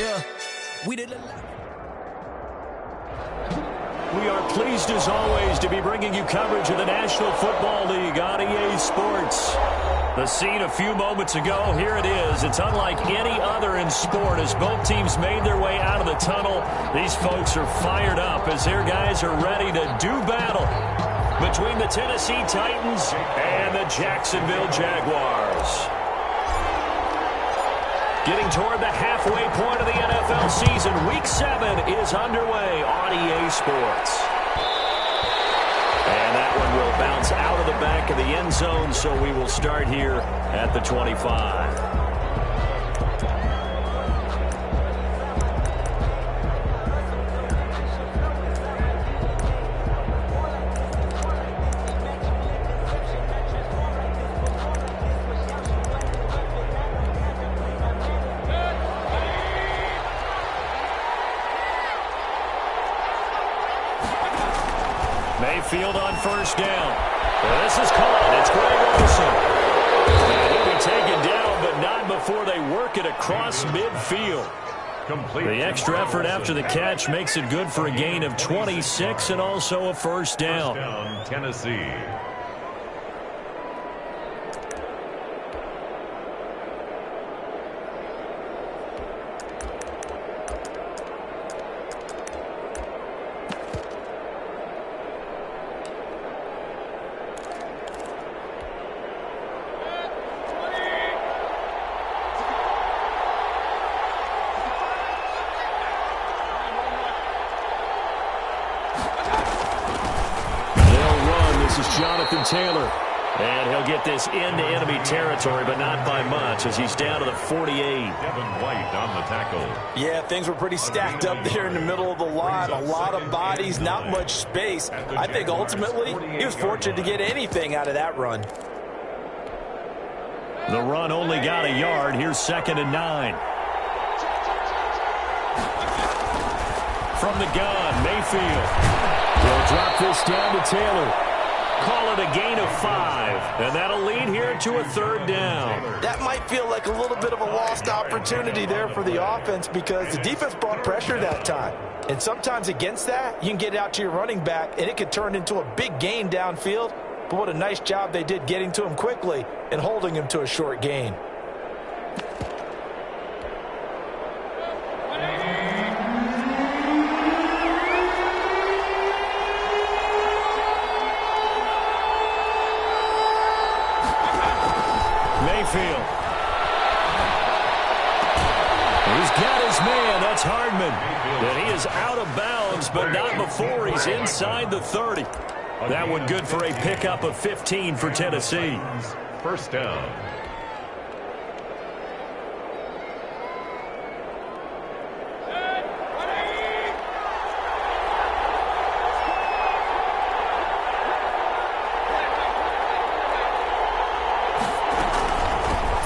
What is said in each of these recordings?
Yeah, we did. We are pleased as always to be bringing you coverage of the National Football League on EA Sports. The scene a few moments ago, here it is. It's unlike any other in sport as both teams made their way out of the tunnel. These folks are fired up as their guys are ready to do battle between the Tennessee Titans and the Jacksonville Jaguars. Getting toward the halfway point of the NFL season, Week 7 is underway on EA Sports. And that one will bounce out of the back of the end zone, so we will start here at the 25. Mayfield on first down. This is caught. It's Greg Olsen. And he'll be taken down, but not before they work it across midfield. The extra effort after the catch makes it good for a gain of 26 and also a first down. Tennessee. Taylor, and he'll get this into enemy territory, but not by much as he's down to the 48. Devin White on the tackle. Yeah, things were pretty stacked up there in the middle of the line. A lot of bodies, not much space. I think ultimately he was fortunate to get anything out of that run. The run only got a yard. Here's 2nd and 9. From the gun, Mayfield will drop this down to Taylor. Call it a gain of 5, and that'll lead here to a 3rd down. That might feel like a little bit of a lost opportunity there for the offense because the defense brought pressure that time. And sometimes against that, you can get it out to your running back, and it could turn into a big gain downfield. But what a nice job they did getting to him quickly and holding him to a short gain. Mayfield. He's got his man. That's Hardman. And he is out of bounds, but not before he's inside the 30. That one good for a pickup of 15 for Tennessee. First down.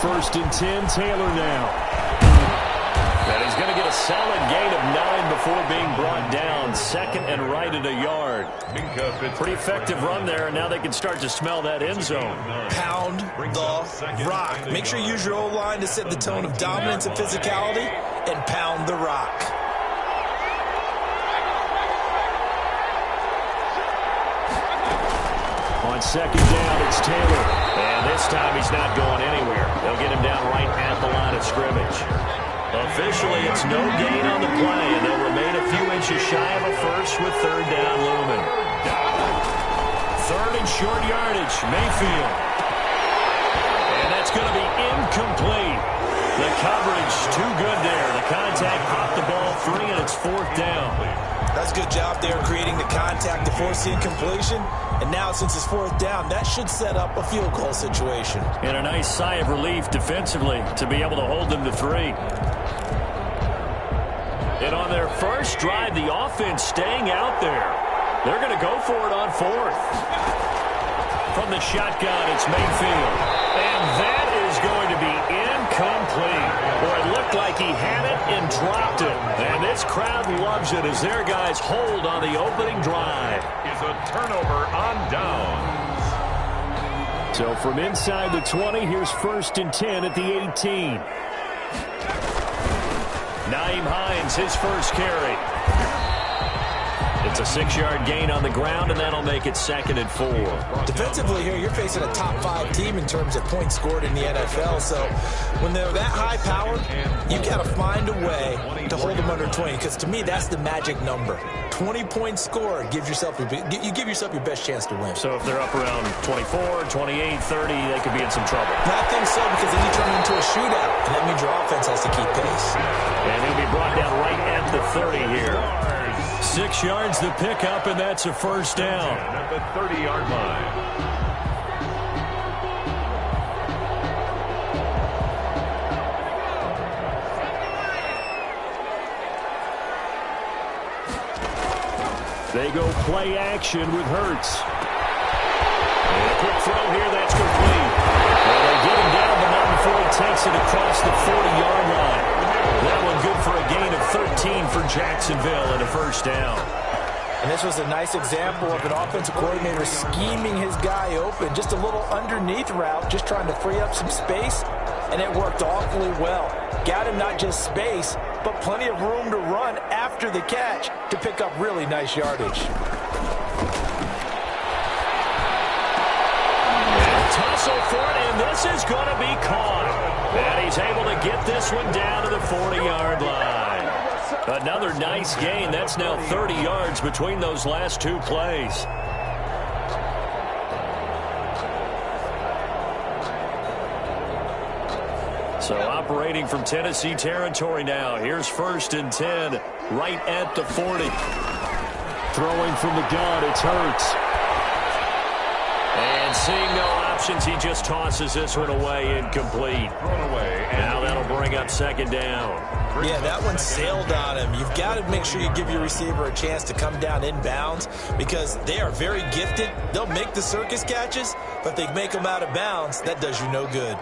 First and 10, Taylor now. And he's going to get a solid gain of 9 before being brought down. 2nd and right at a yard. Pretty effective run there, and now they can start to smell that end zone. Pound the rock. Make sure you use your O-line to set the tone of dominance and physicality, and pound the rock. On 2nd down, it's Taylor. And this time he's not going anywhere. They'll get him down right at the line of scrimmage. Officially, it's no gain on the play, and they'll remain a few inches shy of a first with 3rd down looming. 3rd and short yardage, Mayfield. And that's going to be incomplete. The coverage too good there. The contact popped the ball free, and it's 4th down. That's a good job there creating the contact to force the incompletion. And now, since it's 4th down, that should set up a field goal situation. And a nice sigh of relief defensively to be able to hold them to 3. And on their first drive, the offense staying out there. They're going to go for it on 4th. From the shotgun, it's Mayfield. And that is going to be incomplete. Boy, it looked like he had it and dropped it. And this crowd loves it as their guys hold on the opening drive. Is a turnover on downs. So from inside the 20, here's 1st and 10 at the 18. Nyheim Hines, his first carry. It's a 6-yard gain on the ground, and that'll make it 2nd and 4. Defensively here, you're facing a top 5 team in terms of points scored in the NFL. So when they're that high powered, you got to find a way to hold them under 20. Because to me, that's the magic number. 20 points scored gives yourself you give yourself your best chance to win. So if they're up around 24, 28, 30, they could be in some trouble. I think so, because then you turn it into a shootout, and that means your offense has to keep pace. And he'll be brought down right at the 30 here. 6 yards the pickup, and that's a first down. At the 30-yard line. They go play action with Hurts. And a quick throw here, that's complete. Well, they get him down, but not before he takes it across the 40-yard line. That one good for a gain of 13 for Jacksonville and a first down. And this was a nice example of an offensive coordinator scheming his guy open. Just a little underneath route, just trying to free up some space, and it worked awfully well. Got him not just space, but plenty of room to run after the catch to pick up really nice yardage. Tussle for it, and this is going to be caught. And he's able to get this one down to the 40-yard line. Another nice gain. That's now 30 yards between those last 2 plays. So operating from Tennessee territory now. Here's 1st and 10, right at the 40. Throwing from the gun, it's Hurts. And seeing no options, he just tosses this one away, incomplete. Thrown away. Now that'll bring up 2nd down. Yeah, that one sailed on him. You've got to make sure you give your receiver a chance to come down inbounds because they are very gifted. They'll make the circus catches, but if they make them out of bounds, that does you no good.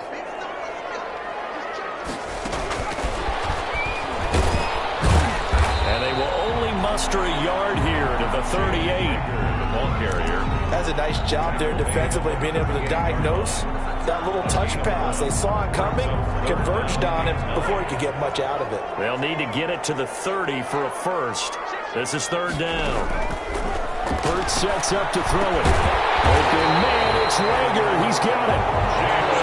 And they will only muster a yard here to the 38. The ball carrier. That's a nice job there defensively, being able to diagnose that little touch pass. They saw it coming, converged on him before he could get much out of it. They'll need to get it to the 30 for a first. This is 3rd down. Hurts sets up to throw it. Open man, it's Rager. He's got it.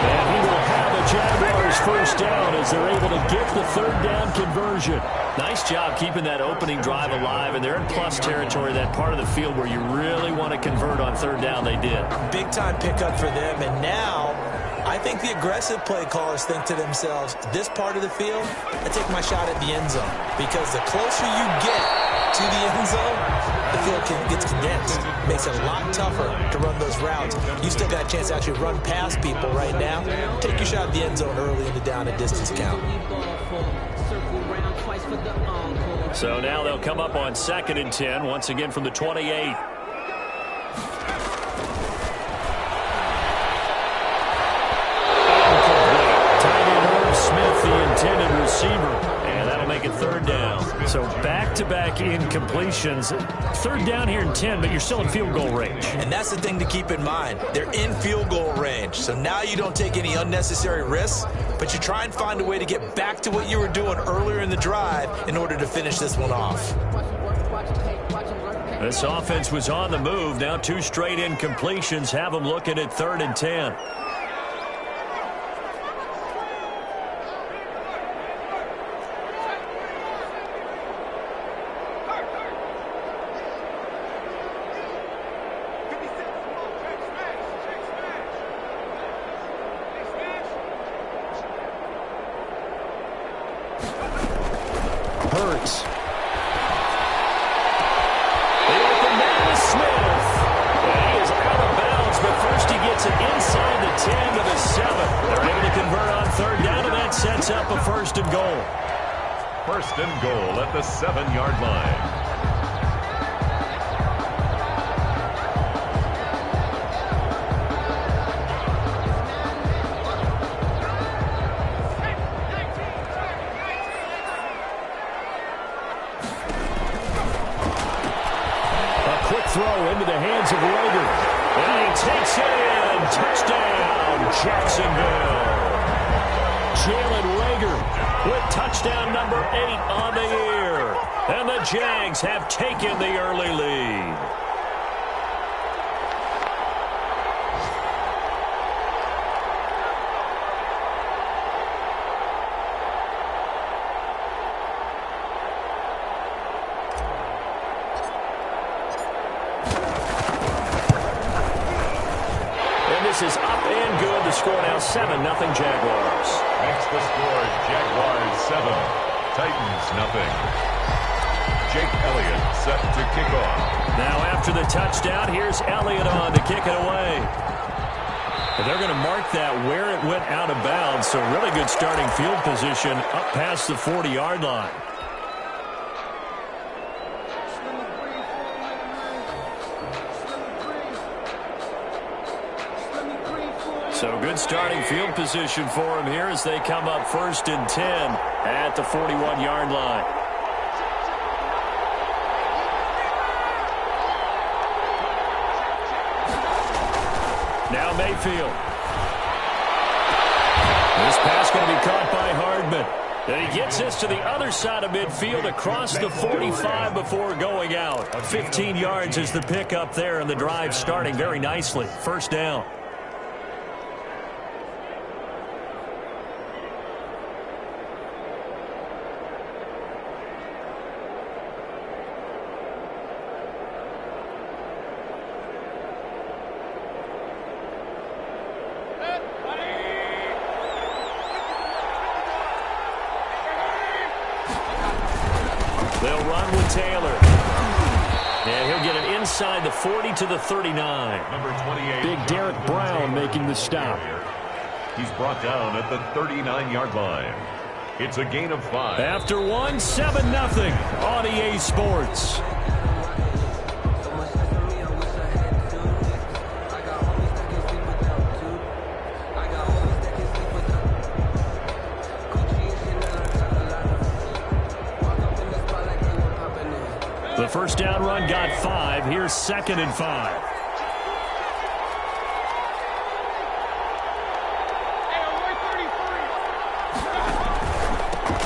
And he will have a Jaguars first down as they're able to get the 3rd down conversion. Nice job keeping that opening drive alive, and they're in plus territory, that part of the field where you really want to convert on 3rd down. They did. Big-time pickup for them, and now I think the aggressive play callers think to themselves, this part of the field, I take my shot at the end zone, because the closer you get to the end zone, the field gets condensed. Makes it a lot tougher to run those routes. You still got a chance to actually run past people right now. Take your shot at the end zone early in the down and distance count. So now they'll come up on 2nd and 10, once again from the 28. Smith, the intended receiver, and that'll make it 3rd down. So back-to-back incompletions. 3rd down here in 10, but you're still in field goal range. And that's the thing to keep in mind. They're in field goal range. So now you don't take any unnecessary risks, but you try and find a way to get back to what you were doing earlier in the drive in order to finish this one off. This offense was on the move. Now 2 straight incompletions have them looking at 3rd and 10. Hurts. The open man is Smith. And he is out of bounds, but first he gets it inside the 10 to the 7. They're able to convert on 3rd down, and that sets up a 1st and goal. 1st and goal at the 7-yard line. Throw into the hands of Rager. And he takes it in. Touchdown, Jacksonville. Jalen Reagor with touchdown number 8 on the year. And the Jags have taken the early lead. Is up and good. The score now 7-0 Jaguars. Makes the score Jaguars 7, Titans 0. Jake Elliott set to kick off. Now after the touchdown, here's Elliott on to kick it away. And they're going to mark that where it went out of bounds. So really good starting field position up past the 40-yard line. So good starting field position for him here as they come up 1st and 10 at the 41-yard line. Now Mayfield. This pass going to be caught by Hardman. And he gets this to the other side of midfield across the 45 before going out. 15 yards is the pickup there, and the drive starting very nicely. 1st down. They'll run with Taylor. And he'll get it inside the 40 to the 39. Number 28. Big Derek Brown making the stop. He's brought down at the 39-yard line. It's a gain of 5. After 1, 7-0 on EA Sports. The 1st down run got 5. Here's 2nd and 5.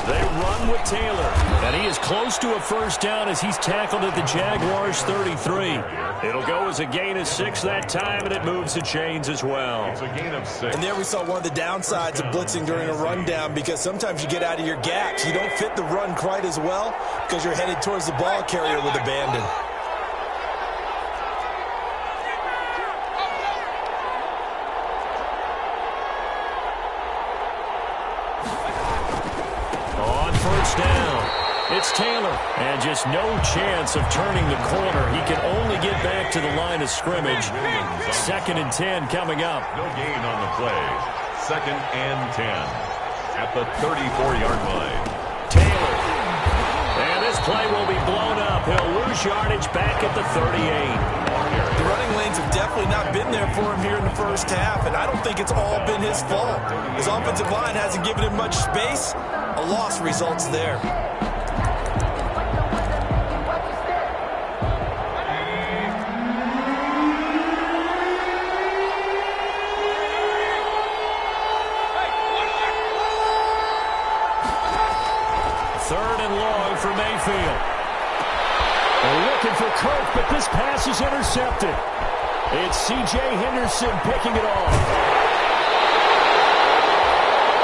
They run with Taylor. And he is close to a 1st down as he's tackled at the Jaguars 33. It'll go as a gain of 6 that time, and it moves the chains as well. It's a gain of 6. And there we saw one of the downsides of blitzing during a rundown, because sometimes you get out of your gaps. You don't fit the run quite as well because you're headed towards the ball carrier with abandon. On 1st down, it's Taylor. And just no chance of turning the corner. He can only get back to the line of scrimmage. 2nd and 10 coming up. No gain on the play. 2nd and 10 at the 34-yard line. Taylor. And this play will be blown up. He'll lose yardage back at the 38. The running lanes have definitely not been there for him here in the 1st half, and I don't think it's all been his fault. His offensive line hasn't given him much space. A loss results there. Third and long for Mayfield. They're looking for Kirk, but this pass is intercepted. It's C.J. Henderson picking it off.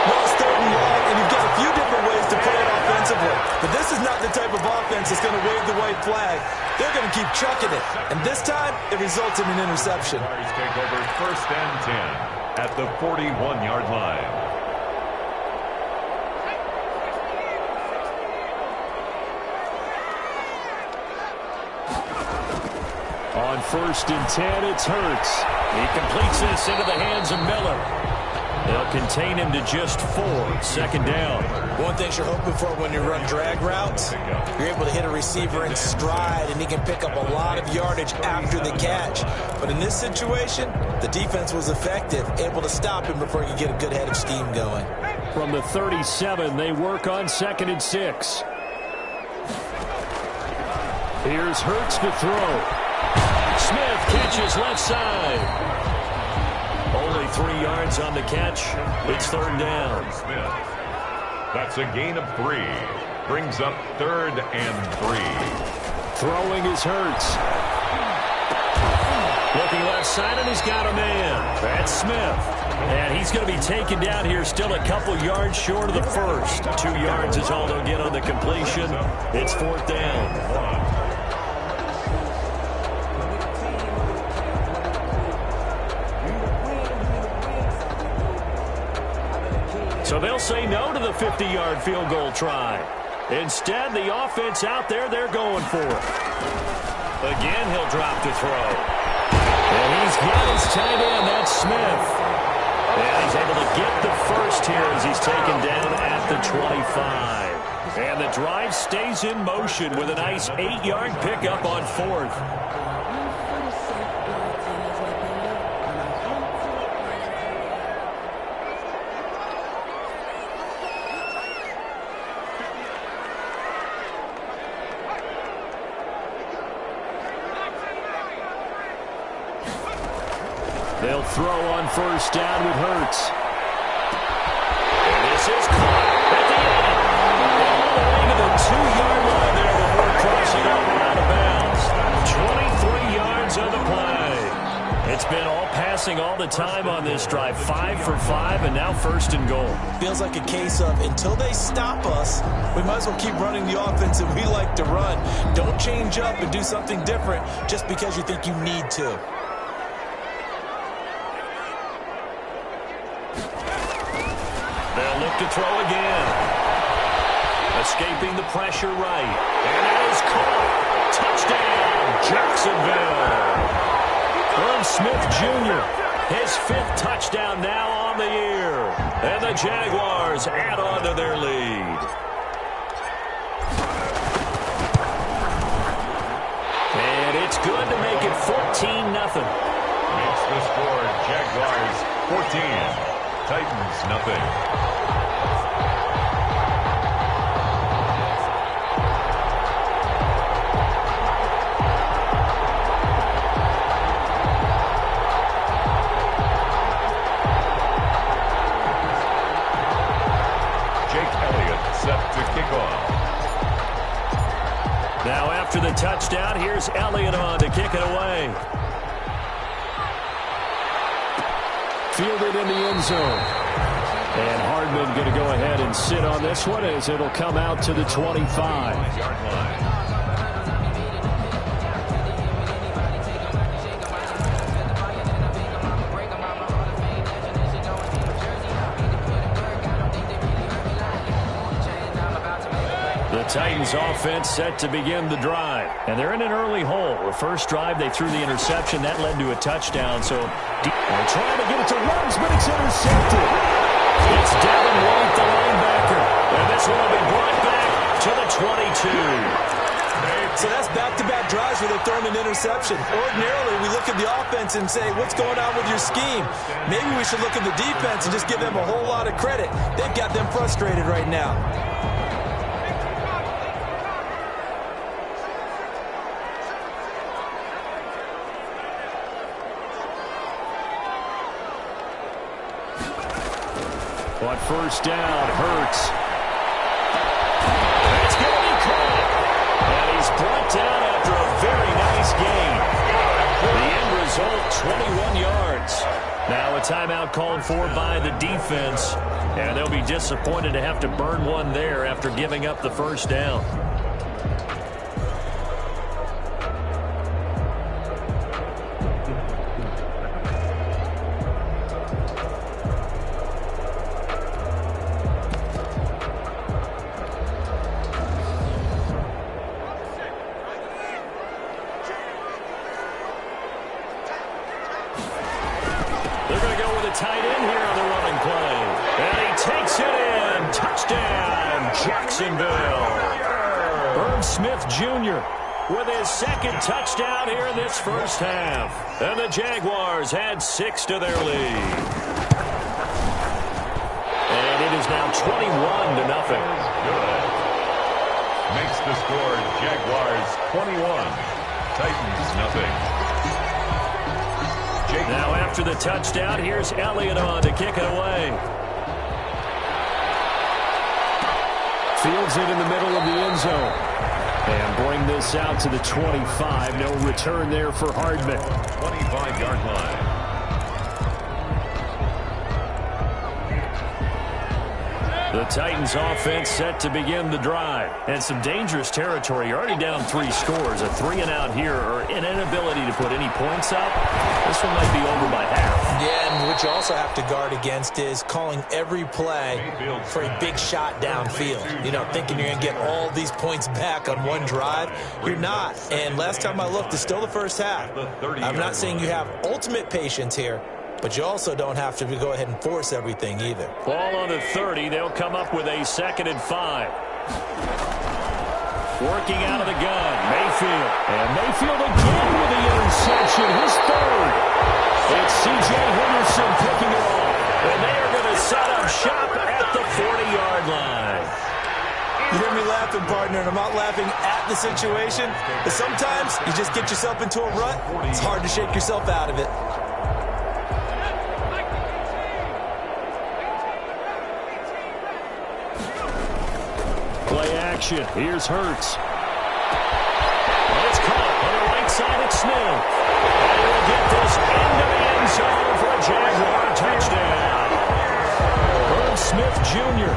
Well, it's 3rd and long, and you've got a few different ways to play it offensively. But this is not the type of offense that's going to wave the white flag. They're going to keep chucking it. And this time, it results in an interception. Take over 1st and 10 at the 41-yard line. On 1st and 10, it's Hurts. He completes this into the hands of Miller. They'll contain him to just 4. 2nd down. One thing you're hoping for when you run drag routes, you're able to hit a receiver in stride, and he can pick up a lot of yardage after the catch. But in this situation, the defense was effective, able to stop him before he could get a good head of steam going. From the 37, they work on 2nd and 6. Here's Hurts to throw. Smith catches left side. Only Only 3 yards on the catch. It's third down. That's a gain of 3. Brings up 3rd and 3. Throwing is Hurts. Looking left side, and he's got a man. That's Smith. And he's going to be taken down here, still a couple yards short of the first. 2 yards is all they'll get on the completion. It's 4th down. So they'll say no to the 50-yard field goal try. Instead, the offense out there, they're going for it. Again, he'll drop to throw. And he's got his tight end, that's Smith. And he's able to get the first here as he's taken down at the 25. And the drive stays in motion with a nice 8-yard pickup on 4th. They'll throw on first down with Hurts. And this is caught at the end. All the way to the 2-yard line there before crossing over out of bounds. 23 yards on the play. It's been all passing all the time on this drive. 5 for 5, and now 1st and goal. Feels like a case of until they stop us, we might as well keep running the offense that we like to run. Don't change up and do something different just because you think you need to. They'll look to throw again. Escaping the pressure right. And that is caught. Touchdown, Jacksonville. Irv Smith Jr., his 5th touchdown now on the year. And the Jaguars add on to their lead. And it's good to make it 14-0. Makes the score Jaguars 14. Titans, nothing. Jake Elliott set to kick off. Now after the touchdown, here's Elliott on to kick it away. Fielded in the end zone. And Hardman going to go ahead and sit on this one as it'll come out to the 25-yard line. The Titans offense set to begin the drive. And they're in an early hole. The first drive, they threw the interception. That led to a touchdown. So they're trying to get it to Ruggs, but it's intercepted. It's Devin White, the linebacker. And this one will be brought back to the 22. So that's back-to-back drives where they're throwing an interception. Ordinarily, we look at the offense and say, what's going on with your scheme? Maybe we should look at the defense and just give them a whole lot of credit. They've got them frustrated right now. On first down, Hurts. It's going to be caught. And he's brought down after a very nice gain. The end result, 21 yards. Now a timeout called for by the defense. And they'll be disappointed to have to burn one there after giving up the first down. Tight end here on the running play. And he takes it in. Touchdown, Jacksonville. Irv Smith Jr. with his 2nd touchdown here in this first half. And the Jaguars add 6 to their lead. And it is now 21-0. Makes the score Jaguars 21. Titans, nothing. Now after the touchdown, here's Elliott on to kick it away. Fields it in the middle of the end zone. And bring this out to the 25. No return there for Hardman. 25-yard line. The Titans offense set to begin the drive. And some dangerous territory. You're already down 3 scores. A 3-and-out here or an inability to put any points up. This one might be over by half. Yeah, and what you also have to guard against is calling every play for a big shot downfield. You know, thinking you're going to get all these points back on one drive. You're not. And last time I looked, it's still the first half. I'm not saying you have ultimate patience here, but you also don't have to go ahead and force everything either. Ball on the 30. They'll come up with a 2nd and 5. Working out of the gun, Mayfield. And Mayfield again with the interception, his 3rd. It's C.J. Henderson picking it off. And they are going to set up shop at the 40-yard line. You hear me laughing, partner, and I'm not laughing at the situation, but sometimes you just get yourself into a rut. It's hard to shake yourself out of it. Play action. Here's Hurts. And it's caught on the right side. It's Smith. And he'll get this into the end zone for a Jaguar touchdown. Irv Smith Jr.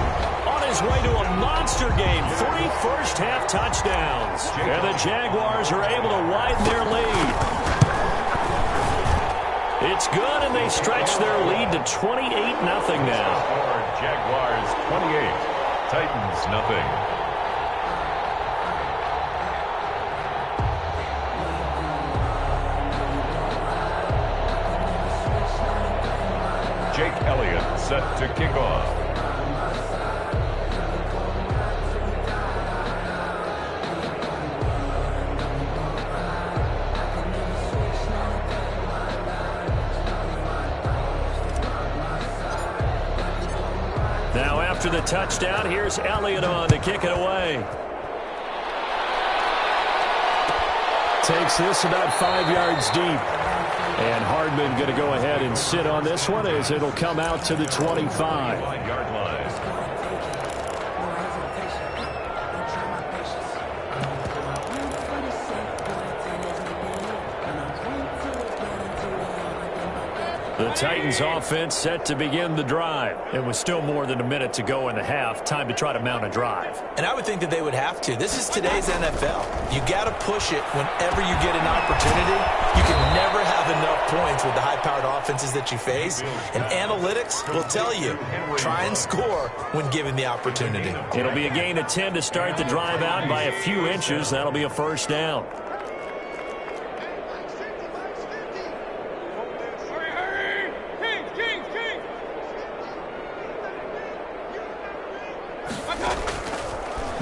on his way to a monster game. 3 first-half touchdowns. And the Jaguars are able to widen their lead. It's good, and they stretch their lead to 28-0 now. Jaguars 28. Titans, nothing. Jake Elliott set to kick off. Now after the touchdown, here's Elliott on to kick it away. Takes this about 5 yards deep. And Hardman going to go ahead and sit on this one as it'll come out to the 25. 5-yard line. The Titans offense set to begin the drive. It was still more than a minute to go in the half. Time to try to mount a drive. And I would think that they would have to. This is today's NFL. You got to push it whenever you get an opportunity. You can never have enough points with the high-powered offenses that you face. And analytics will tell you, try and score when given the opportunity. It'll be a gain of 10 to start the drive out. By a few inches, that'll be a first down.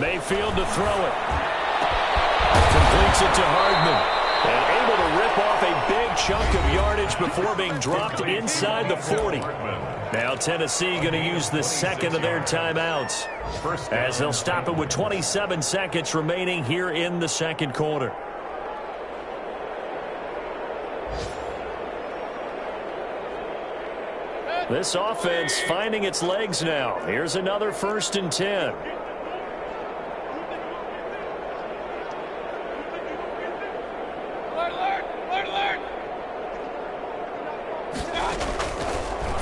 Mayfield to throw it. Completes it to Hardman. And able to rip off a big chunk of yardage before being dropped inside the 40. Now Tennessee going to use the 2nd of their timeouts, as they'll stop it with 27 seconds remaining here in the 2nd quarter. This offense finding its legs now. Here's another 1st and 10.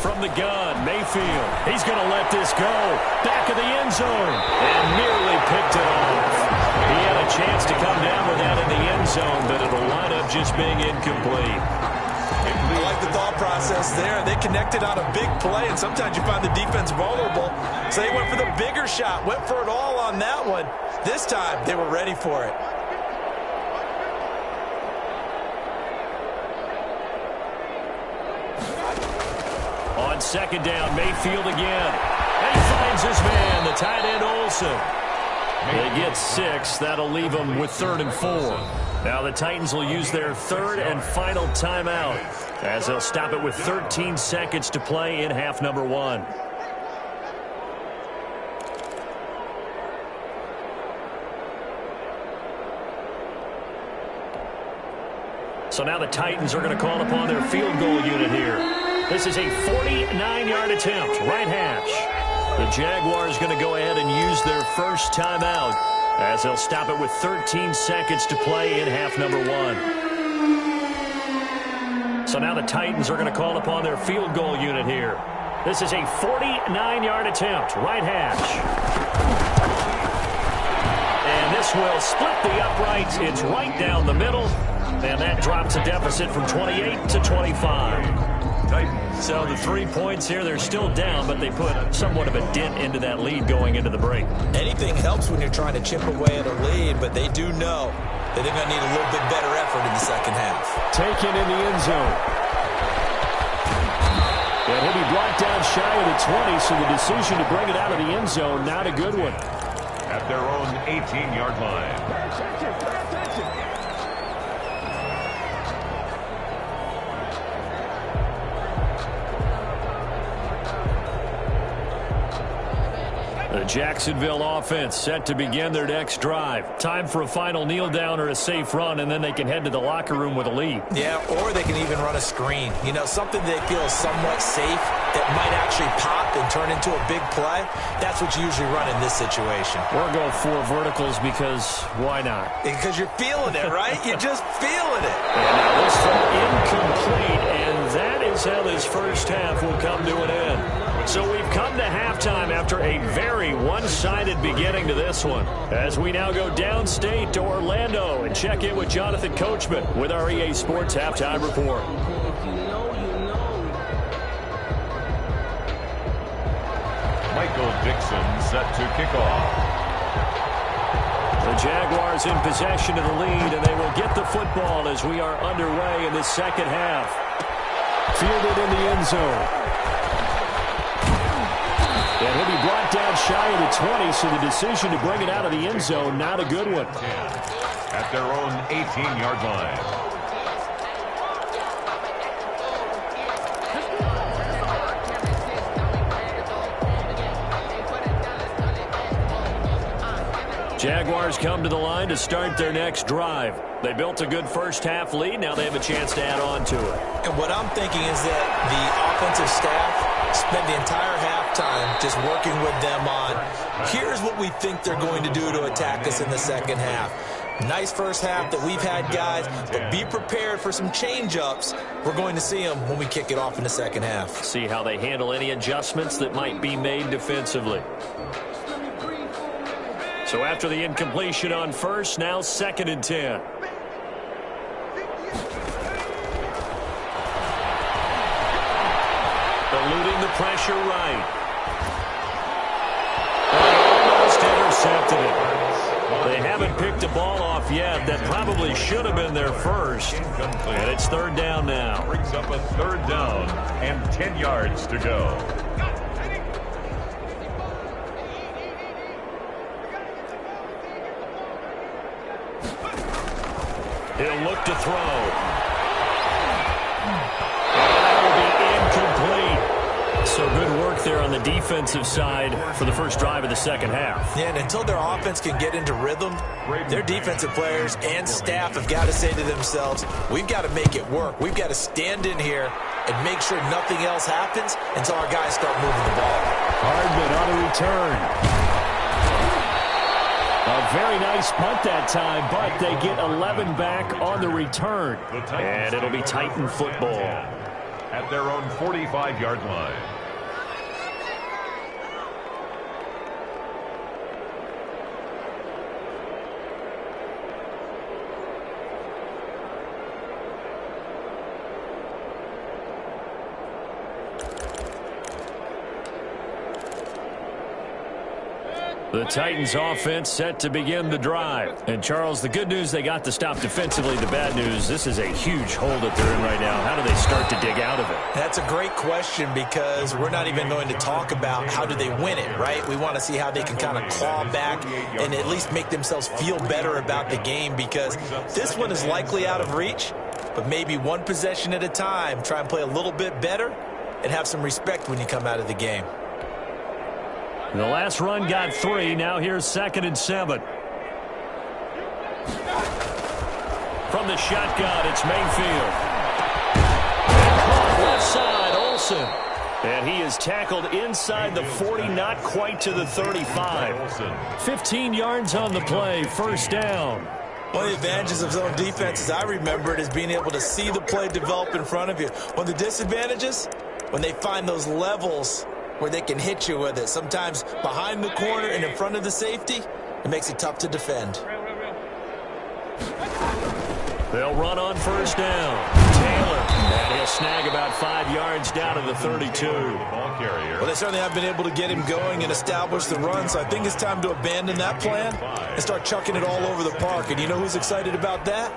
From the gun, Mayfield. He's going to let this go. Back of the end zone. And nearly picked it off. He had a chance to come down with that in the end zone, but it'll wind up just being incomplete. I like the thought process there. They connected on a big play, and sometimes you find the defense vulnerable. So they went for the bigger shot, went for it all on that one. This time, they were ready for it. On 2nd down, Mayfield again. And he finds his man, the tight end Olsen. They get 6. That'll leave them with 3rd and 4. Now the Titans will use their 3rd and final timeout, as they'll stop it with 13 seconds to play in half number 1. So now the Titans are going to call upon their field goal unit here. This is a 49-yard attempt, right hash. The Jaguars going to go ahead and use their first timeout as they'll stop it with 13 seconds to play in half number 1. So now the Titans are going to call upon their field goal unit here. This is a 49-yard attempt, right hash. And this will split the uprights. It's right down the middle. And that drops a deficit from 28 to 25. So the 3 points here, they're still down, but they put somewhat of a dent into that lead going into the break. Anything helps when you're trying to chip away at a lead, but they do know that they're going to need a little bit better effort in the second half. Taken in the end zone. And he'll be brought down shy of the 20, so the decision to bring it out of the end zone, not a good one. At their own 18-yard line. The Jacksonville offense set to begin their next drive. Time for a final kneel down or a safe run, and then they can head to the locker room with a lead. Yeah, or they can even run a screen. You know, something they feel is somewhat safe that might actually pop and turn into a big play. That's what you usually run in this situation. Or go 4 verticals because why not? Because you're feeling it, right? You're just feeling it. And now this one incomplete, and that is how this first half will come to an end. So we've come to halftime after a very one-sided beginning to this one. As we now go downstate to Orlando and check in with Jonathan Coachman with our EA Sports Halftime Report. Michael Dixon set to kick off. The Jaguars in possession of the lead, and they will get the football as we are underway in the second half. Fielded in the end zone. And he'll be brought down shy of the 20, so the decision to bring it out of the end zone, not a good one. At their own 18-yard line. Jaguars come to the line to start their next drive. They built a good first half lead. Now they have a chance to add on to it. And what I'm thinking is that the offensive staff spend the entire halftime just working with them on, here's what we think they're going to do to attack us in the second half. Nice first half that we've had, guys, but be prepared for some change-ups. We're going to see them when we kick it off in the second half. See how they handle any adjustments that might be made defensively. So after the incompletion on first, now 2nd and 10. Eluding the pressure right. Almost intercepted it. They haven't picked a ball off yet. That probably should have been their first. And it's 3rd down now. Brings up a 3rd down and 10 yards to go. He'll look to throw. And that will be incomplete. So good work there on the defensive side for the first drive of the second half. Yeah, and until their offense can get into rhythm, their defensive players and staff have got to say to themselves, we've got to make it work. We've got to stand in here and make sure nothing else happens until our guys start moving the ball. Hardman on a return. A very nice punt that time, but they get 11 back on the return. And it'll be Titan football. At their own 45-yard line. The Titans offense set to begin the drive. And Charles, the good news, they got the stop defensively. The bad news, this is a huge hole that they're in right now. How do they start to dig out of it? That's a great question because we're not even going to talk about how do they win it, right? We want to see how they can kind of claw back and at least make themselves feel better about the game because this one is likely out of reach, but maybe one possession at a time. Try and play a little bit better and have some respect when you come out of the game. The last run got 3. Now here's 2nd and 7. From from the shotgun. It's Mayfield. And caught left side, Olsen. And he is tackled inside the 40, not quite to the 35. 15 yards on the play, first down. One of the advantages of zone defense, as I remember it, is being able to see the play develop in front of you. One of the disadvantages, when they find those levels where they can hit you with it. Sometimes behind the corner and in front of the safety, it makes it tough to defend. They'll run on first down. Taylor, and he'll snag about 5 yards down to the 32. Ball carrier. Well, they certainly have been able to get him going and establish the run, so I think it's time to abandon that plan and start chucking it all over the park. And you know who's excited about that?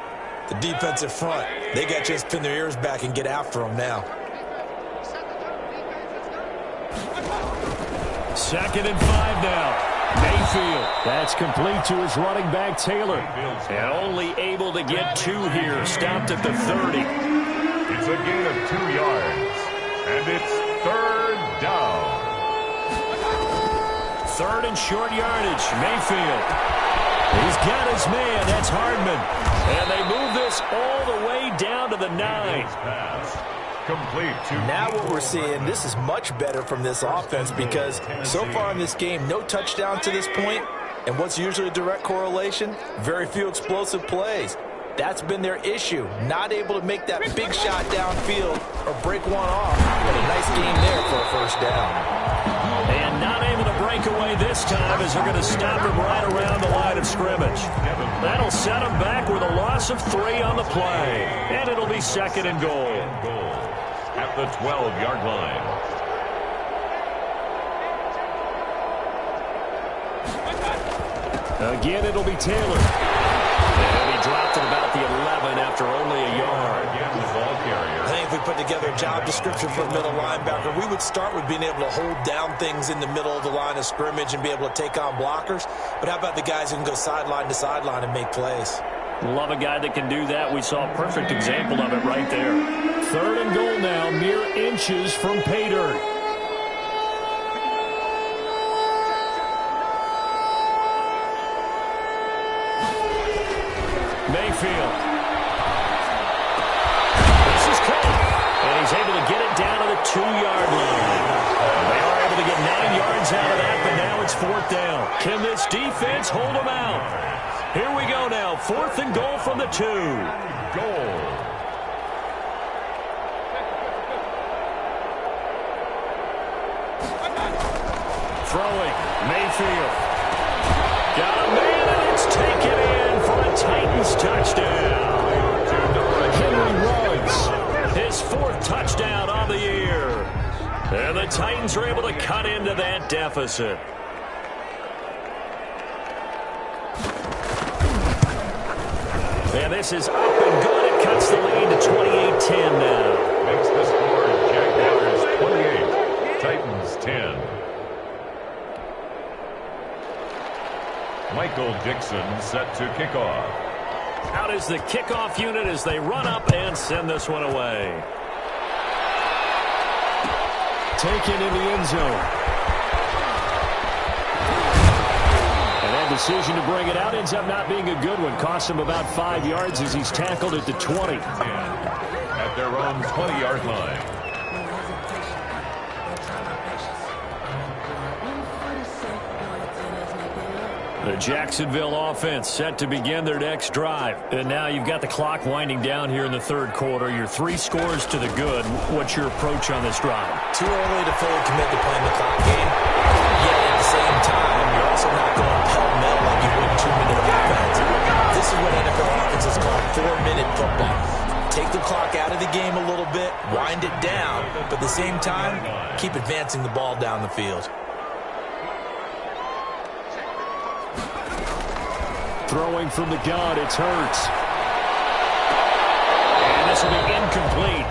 The defensive front. They got to just pin their ears back and get after him now. 2nd and 5 now. Mayfield. That's complete to his running back, Taylor. And only able to get 2 here. Stopped at the 30. It's a gain of 2 yards. And it's 3rd down. 3rd and short yardage. Mayfield. He's got his man. That's Hardman. And they move this all the way down to the 9. Pass. Complete to Now what we're seeing, this is much better from this offense because so far in this game, no touchdown to this point, and what's usually a direct correlation? Very few explosive plays. That's been their issue, not able to make that big shot downfield or break one off, but a nice game there for a first down. And not able to break away this time as they're going to stop him right around the line of scrimmage. That'll set him back with a loss of 3 on the play, and it'll be 2nd and goal. At the 12-yard line. Again, it'll be Taylor. And he dropped at about the 11 after only a yard. Again, the ball carrier. I think if we put together a job description for a middle linebacker, we would start with being able to hold down things in the middle of the line of scrimmage and be able to take on blockers. But how about the guys who can go sideline to sideline and make plays? Love a guy that can do that. We saw a perfect example of it right there. 3rd and goal now, mere inches from pay dirt. Mayfield. This is caught. And he's able to get it down to the 2-yard line. They are able to get 9 yards out of that, but now it's 4th down. Can this defense hold them out? Here we go now. 4th and goal from the 2. Goal. Throwing. Mayfield. Got a man, and it's taken in for a Titans touchdown. Henry Ruggs. His 4th touchdown of the year. And the Titans are able to cut into that deficit. And this is up and good. It cuts the lead to 28-10 now. Makes the score Jaguars 28, Titans 10. Michael Dixon set to kick off. Out is the kickoff unit as they run up and send this one away. Taken in the end zone. Decision to bring it out ends up not being a good one. Costs him about 5 yards as he's tackled at the 20. At their own 20-yard line. The Jacksonville offense set to begin their next drive. And now you've got the clock winding down here in the 3rd quarter. Your 3 scores to the good. What's your approach on this drive? Too early to fully commit to playing the clock game. Yet at the same time, you're also not going pell-mell like you would 2-minute offense. This is what NFL offenses call 4-minute football. Take the clock out of the game a little bit, wind it down, but at the same time, keep advancing the ball down the field. Throwing from the gun, it's Hurts. And this will be incomplete.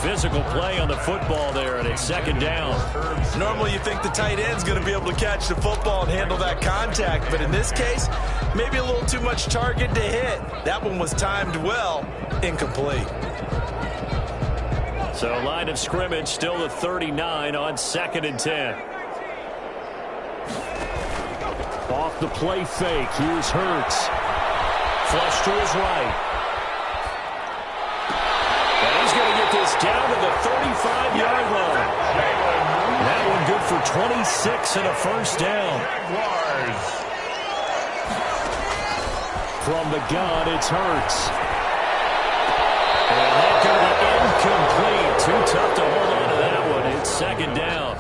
Physical play on the football there, and it's 2nd down. Normally you think the tight end's going to be able to catch the football and handle that contact, but in this case, maybe a little too much target to hit. That one was timed well, incomplete. So line of scrimmage still the 39 on 2nd and 10. Off the play fake, here's Hurts. Flush to his right. down to the 35-yard line. That one good for 26 and a first down. From the gun, it's Hurts. And that going to be incomplete. Too tough to hold on to that one. It's second down.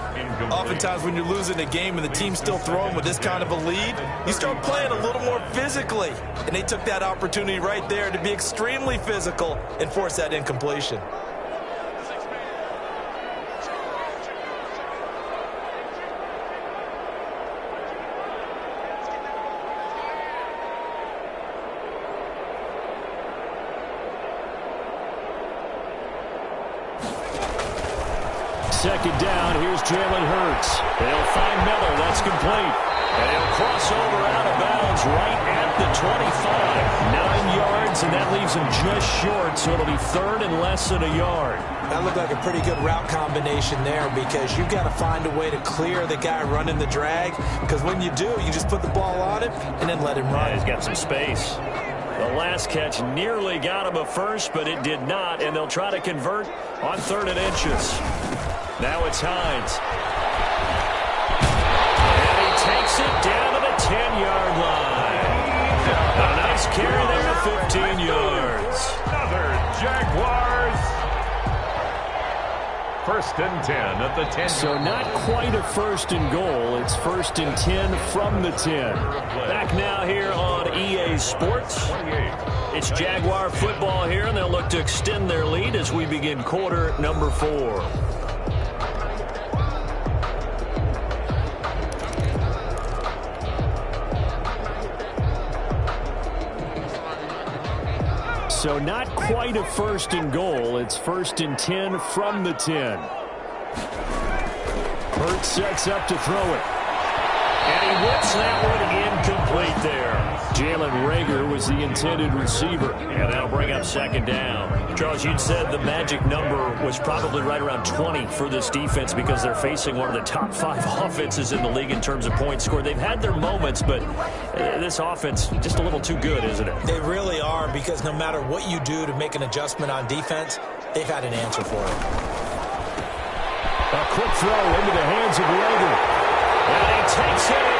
Oftentimes when you're losing a game and the team's still throwing with this kind of a lead, you start playing a little more physically. And they took that opportunity right there to be extremely physical and force that incompletion. Second down, here's Jalen Hurts. They'll find Miller, that's complete. And he'll cross over out of bounds right at the 25. 9 yards, and that leaves him just short, so it'll be third and less than a yard. That looked like a pretty good route combination there because you've got to find a way to clear the guy running the drag, because when you do, you just put the ball on him and then let him run. Yeah, he's got some space. The last catch nearly got him a first, but it did not, and they'll try to convert on 3rd and inches. Now it's Hines. And he takes it down to the 10-yard line. A nice carry there, 15 yards. Another Jaguars. 1st and 10 at the 10. So not quite a 1st and goal. It's 1st and 10 from the 10. Back now here on EA Sports. It's Jaguar football here, and they'll look to extend their lead as we begin quarter number 4. So not quite a 1st and goal. It's 1st and 10 from the 10. Hurts sets up to throw it. And he whips that one incomplete there. Jalen Reagor was the intended receiver. And that'll bring up 2nd down. Charles, you'd said the magic number was probably right around 20 for this defense because they're facing one of the top 5 offenses in the league in terms of points scored. They've had their moments, but this offense just a little too good, isn't it? They really are, because no matter what you do to make an adjustment on defense, they've had an answer for it. A quick throw into the hands of Reagor. And he takes it in.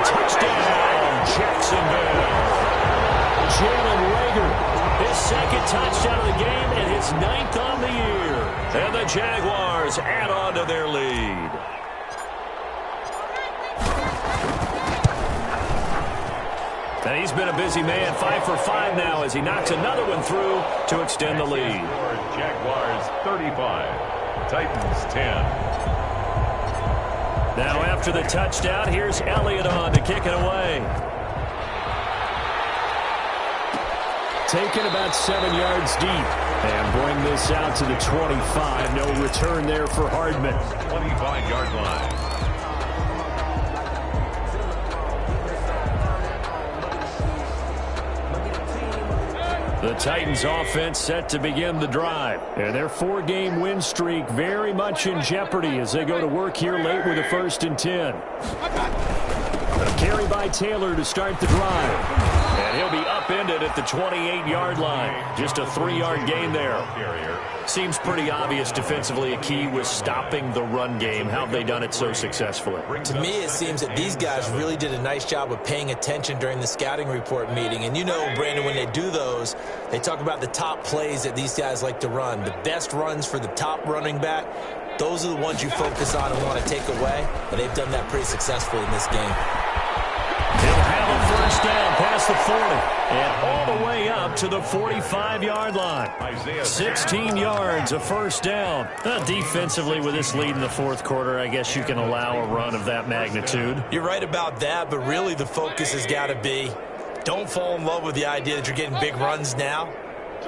Touchdown, Jacksonville. Jalen Reagor, his 2nd touchdown of the game and his 9th on the year. And the Jaguars add on to their lead. And he's been a busy man, 5 for 5 now as he knocks another one through to extend the lead. Jaguars 35, Titans 10. Now after the touchdown, here's Elliott on to kick it away. Taken about 7 yards deep. And bring this out to the 25. No return there for Hardman. 25-yard line. The Titans offense set to begin the drive. And their 4-game win streak very much in jeopardy as they go to work here late with a 1st and 10. A carry by Taylor to start the drive. And he'll be upended at the 28-yard line. Just a 3-yard gain there. Seems pretty obvious defensively a key was stopping the run game. How have they done it so successfully? To me, it seems that these guys really did a nice job of paying attention during the scouting report meeting. And you know, Brandon, when they do those, they talk about the top plays that these guys like to run. The best runs for the top running back, those are the ones you focus on and want to take away. And they've done that pretty successfully in this game. He'll have a 1st down past the 40 and all the way up to the 45-yard line. 16 yards, a 1st down. Defensively, with this lead in the 4th quarter, I guess you can allow a run of that magnitude. You're right about that, but really the focus has got to be don't fall in love with the idea that you're getting big runs now.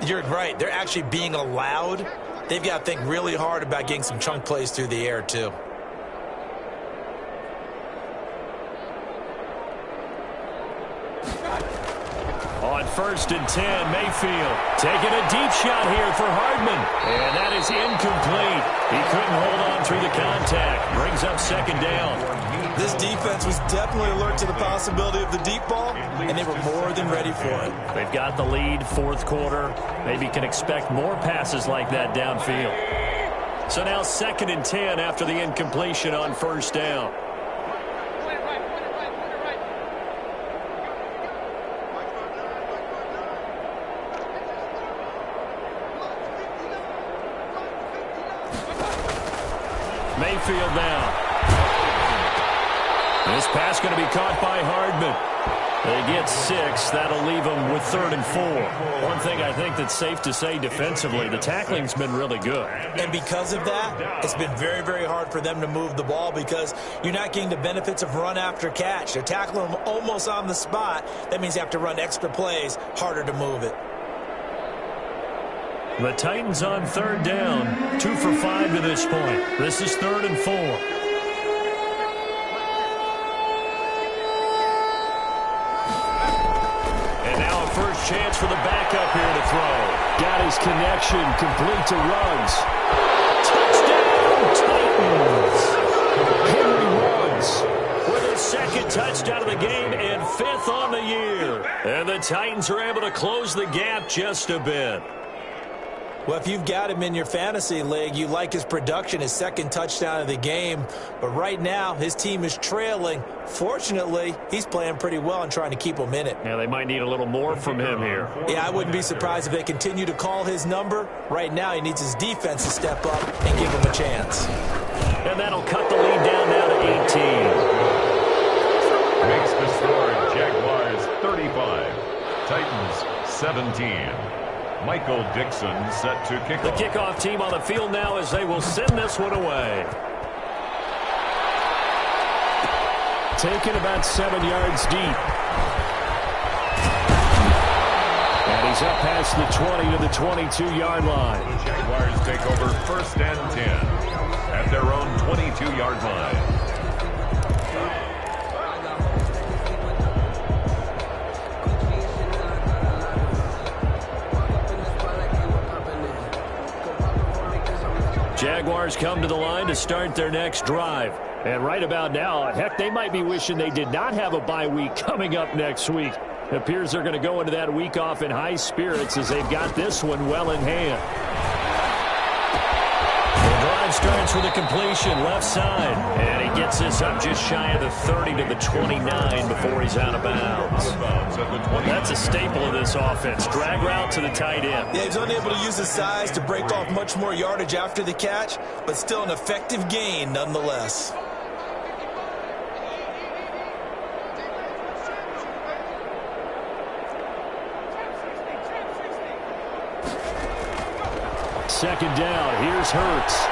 You're right. They're actually being allowed. They've got to think really hard about getting some chunk plays through the air, too. On 1st and 10, Mayfield taking a deep shot here for Hardman. And that is incomplete. He couldn't hold on through the contact. Brings up 2nd down. This defense was definitely alert to the possibility of the deep ball, and they were more than ready for it. They've got the lead, fourth quarter. Maybe can expect more passes like that downfield. So now 2nd and 10 after the incompletion on first down. Mayfield now. This pass going to be caught by Hardman. They get 6. That'll leave them with 3rd and 4. One thing I think that's safe to say defensively, the tackling's been really good. And because of that, it's been very, very hard for them to move the ball because you're not getting the benefits of run after catch. They're tackling them almost on the spot. That means you have to run extra plays, harder to move it. The Titans on 3rd down, 2 for 5 to this point. This is 3rd and 4. And now a first chance for the backup here to throw. Got his connection, complete to Ruggs. Touchdown, Titans! Henry Ruggs with his 2nd touchdown of the game and 5th on the year. And the Titans are able to close the gap just a bit. Well, if you've got him in your fantasy league, you like his production, his 2nd touchdown of the game. But right now, his team is trailing. Fortunately, he's playing pretty well and trying to keep them in it. Yeah, they might need a little more from him here. Yeah, I wouldn't be surprised if they continue to call his number. Right now, he needs his defense to step up and give him a chance. And that'll cut the lead down now to 18. Makes the score Jaguars 35, Titans 17. Michael Dixon set to kick The off. kickoff team on the field now as they will send this one away. Taken about 7 yards deep. And he's up past the 20 to the 22-yard line. The Jaguars take over 1st and 10 at their own 22-yard line. Jaguars come to the line to start their next drive. And right about now, heck, they might be wishing they did not have a bye week coming up next week. It appears they're going to go into that week off in high spirits as they've got this one well in hand. The drive starts with a completion left side. And he gets this up just shy of the 30 to the 29 before he's out of bounds. That's a staple of this offense. Drag route to the tight end. Yeah, he's unable to use his size to break off much more yardage after the catch, but still an effective gain nonetheless. Second down. Here's Hurts.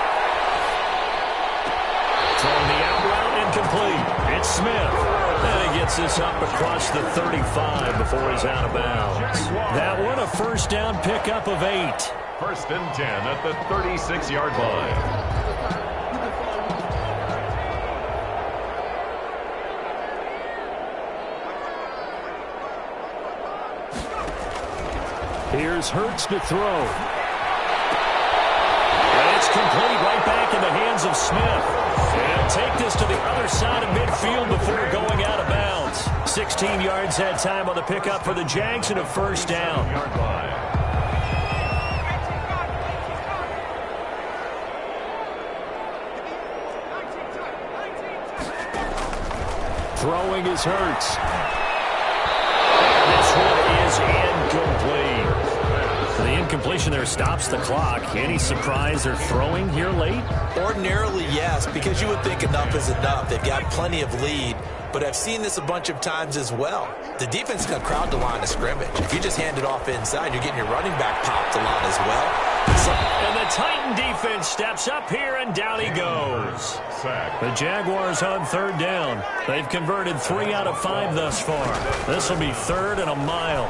Throwing the out route incomplete. It's Smith. And he gets this up across the 35 before he's out of bounds. That one a first down pickup of 8. 1st and 10 at the 36-yard line. Here's Hurts to throw. It's complete right back in the hands of Smith. And take this to the other side of midfield before going out of bounds. 16 yards that time on the pickup for the Jags and a first down. Throwing is Hurts. And this one is incomplete. The incompletion there stops the clock. Any surprise they're throwing here late? Ordinarily, yes, because you would think enough is enough. They've got plenty of lead, but I've seen this a bunch of times as well. The defense is going to crowd the line of scrimmage. If you just hand it off inside, you're getting your running back popped a lot as well. And the Titan defense steps up here, and down he goes. The Jaguars on 3rd down. They've converted 3 out of 5 thus far. This will be 3rd and a mile.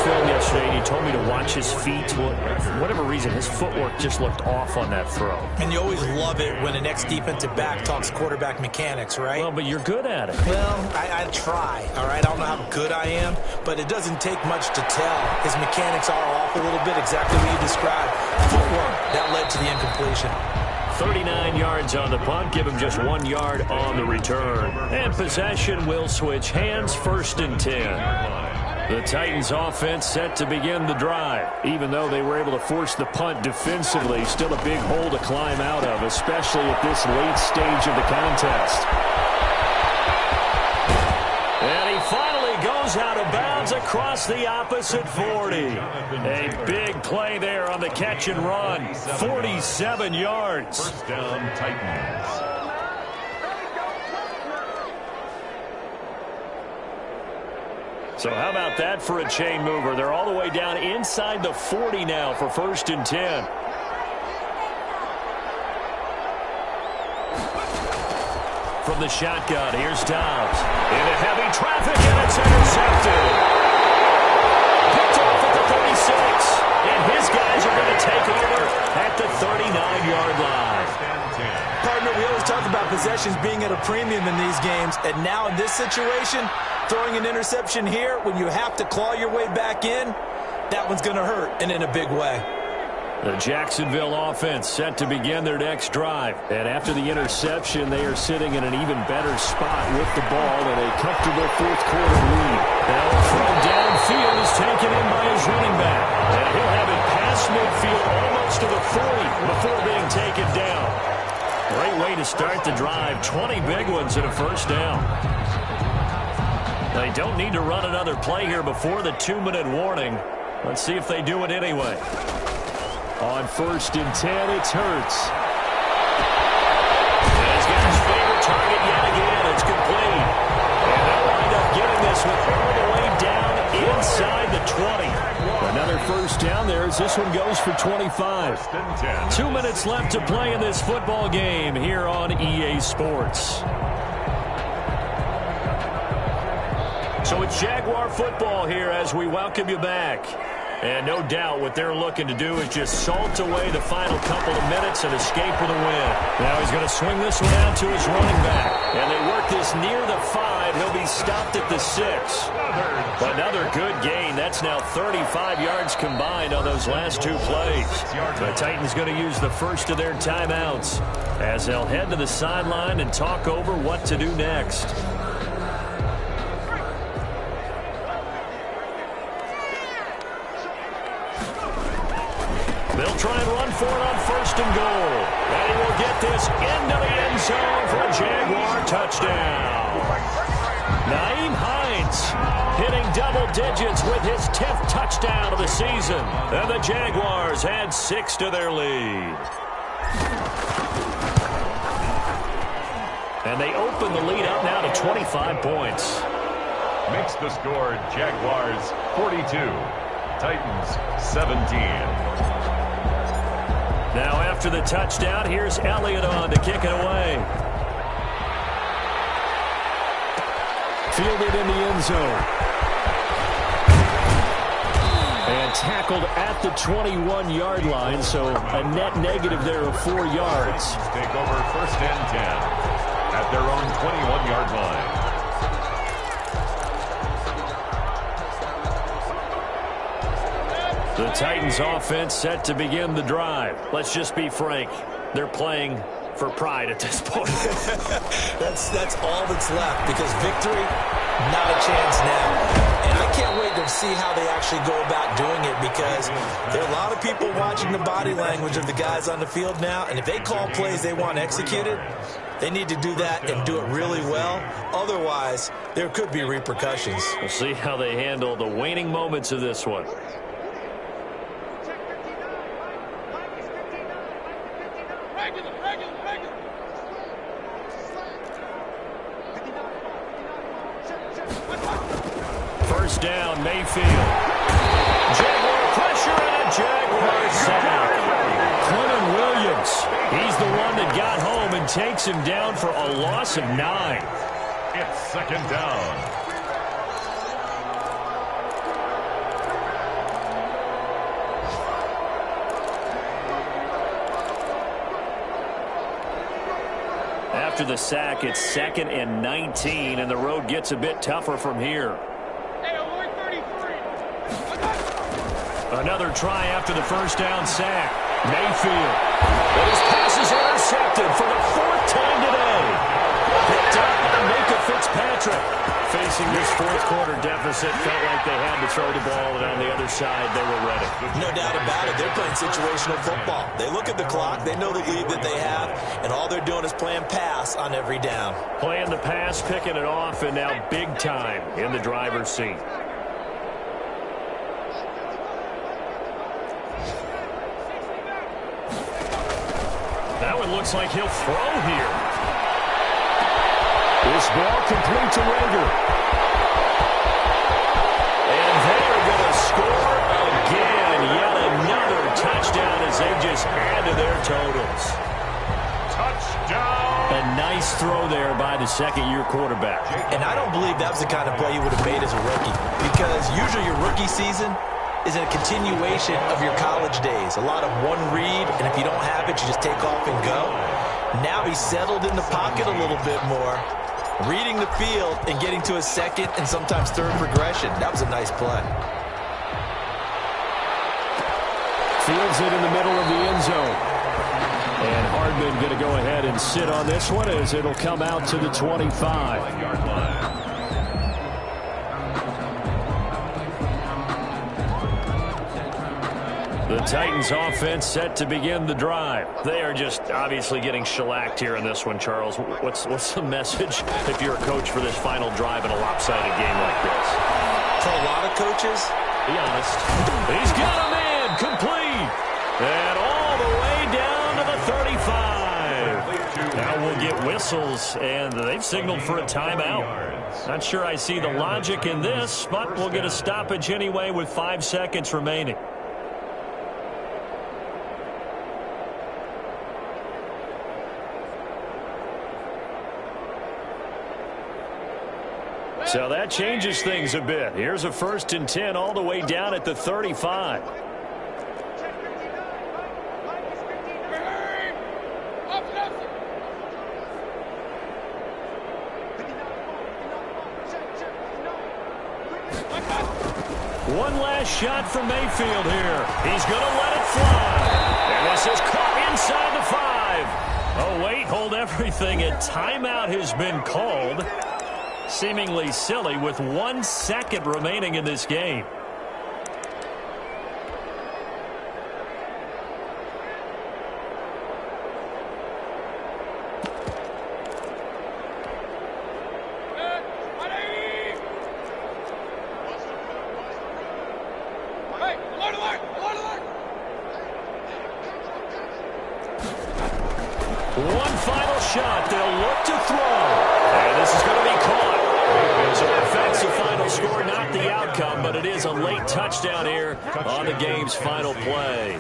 Film yesterday, and he told me to watch his feet. Well, for whatever reason, his footwork just looked off on that throw. And you always love it when an ex-defensive back talks quarterback mechanics, right? Well, but you're good at it. Well, I try, all right? I don't know how good I am, but it doesn't take much to tell. His mechanics are off a little bit, exactly what you described. Footwork, That led to the incompletion. 39 yards on the punt, give him just 1 yard on the return. And possession will switch hands, 1st and 10. The Titans offense set to begin the drive. Even though they were able to force the punt defensively, still a big hole to climb out of, especially at this late stage of the contest. And he finally goes out of bounds across the opposite 40. A big play there on the catch and run. 47 yards. First down, Titans. So how about that for a chain mover? They're all the way down inside the 40 now for 1st and 10. From the shotgun, here's Dobbs. Into heavy traffic, and it's intercepted. Picked off at the 36. And his guys are going to take over at the 39-yard line. Partner, we always talk about possessions being at a premium in these games. And now in this situation, throwing an interception here when you have to claw your way back in, that one's going to hurt, and in a big way. The Jacksonville offense set to begin their next drive. And after the interception, they are sitting in an even better spot with the ball in a comfortable 4th quarter lead. Now a throw downfield is taken in by his running back. And he'll have it past midfield almost to the 40 before being taken down. Great way to start the drive. 20 big ones and a 1st down. They don't need to run another play here before the 2-minute warning. Let's see if they do it anyway. On 1st and 10, it's Hurts. And he's got his favorite target yet again. It's complete. And they'll wind up getting this one all the way down inside the 20. Another 1st down there as this one goes for 25. 2 minutes left to play in this football game here on EA Sports. So it's Jaguar football here as we welcome you back. And no doubt what they're looking to do is just salt away the final couple of minutes and escape with a win. Now he's going to swing this one out to his running back. And they work this near the 5. He'll be stopped at the 6. Another good gain. That's now 35 yards combined on those last 2 plays. The Titans going to use the first of their timeouts as they'll head to the sideline and talk over what to do next. They'll try and run for it on 1st and goal. And he will get this into the end zone for a Jaguar touchdown. Nyheim Hines hitting double digits with his 10th touchdown of the season. And the Jaguars add 6 to their lead. And they open the lead up now to 25 points. Makes the score Jaguars 42, Titans 17. Now after the touchdown, here's Elliott on to kick it away. Fielded in the end zone. And tackled at the 21-yard line, so a net negative there of 4 yards. Take over 1st and 10 at their own 21-yard line. The Titans offense set to begin the drive. Let's just be frank. They're playing for pride at this point. That's all that's left because victory, not a chance now. And I can't wait to see how they actually go about doing it because there are a lot of people watching the body language of the guys on the field now. And if they call plays they want executed, they need to do that and do it really well. Otherwise, there could be repercussions. We'll see how they handle the waning moments of this one. First down, Mayfield. Jaguar pressure and a Jaguar sack. Clement Williams, he's the one that got home and takes him down for a loss of 9. It's 2nd down. After the sack, it's 2nd and 19, and the road gets a bit tougher from here. Another try after the first down sack. Mayfield. But his pass is intercepted for the 4th time today. Picked up by Micah Fitzpatrick. Facing this fourth-quarter deficit, felt like they had to throw the ball, and on the other side, they were ready. No doubt about it. They're playing situational football. They look at the clock. They know the lead that they have, and all they're doing is playing pass on every down. Playing the pass, picking it off, and now big time in the driver's seat. That one looks like he'll throw here. This ball complete to Rager. And they're going to score again. Yet another touchdown as they just add to their totals. Touchdown! A nice throw there by the second-year quarterback. And I don't believe that was the kind of play you would have made as a rookie, because usually your rookie season is a continuation of your college days. A lot of one read, and if you don't have it, you just take off and go. Now he's settled in the pocket a little bit more, reading the field and getting to a second and sometimes third progression. That was a nice play. Fields it in the middle of the end zone. And Hardman going to go ahead and sit on this one as it'll come out to the 25-yard line. The Titans offense set to begin the drive. They are just obviously getting shellacked here in this one, Charles. What's the message if you're a coach for this final drive in a lopsided game like this? For a lot of coaches, be honest. He's got a man complete. And all the way down to the 35. Now we'll get whistles, and they've signaled for a timeout. Not sure I see the logic in this, but we'll get a stoppage anyway with 5 seconds remaining. So that changes things a bit. Here's a 1st and 10 all the way down at the 35. One last shot from Mayfield here. He's going to let it fly. And this is caught inside the 5. Oh, wait, hold everything. A timeout has been called. Seemingly silly with 1 second remaining in this game. One final shot. They'll look to throw. And this is going to be caught. So it affects the final score, not the outcome, but it is a late touchdown here on the game's final play.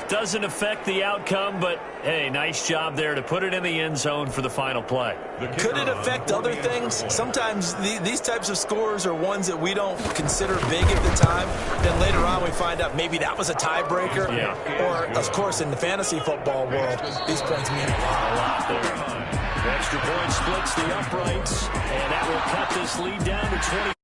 Doesn't affect the outcome, but, hey, nice job there to put it in the end zone for the final play. Could it affect other things? Sometimes these types of scores are ones that we don't consider big at the time. Then later on we find out maybe that was a tiebreaker. Yeah. Or, of course, in the fantasy football world, these points mean a lot there. Extra point splits the uprights, and that will cut this lead down to 20.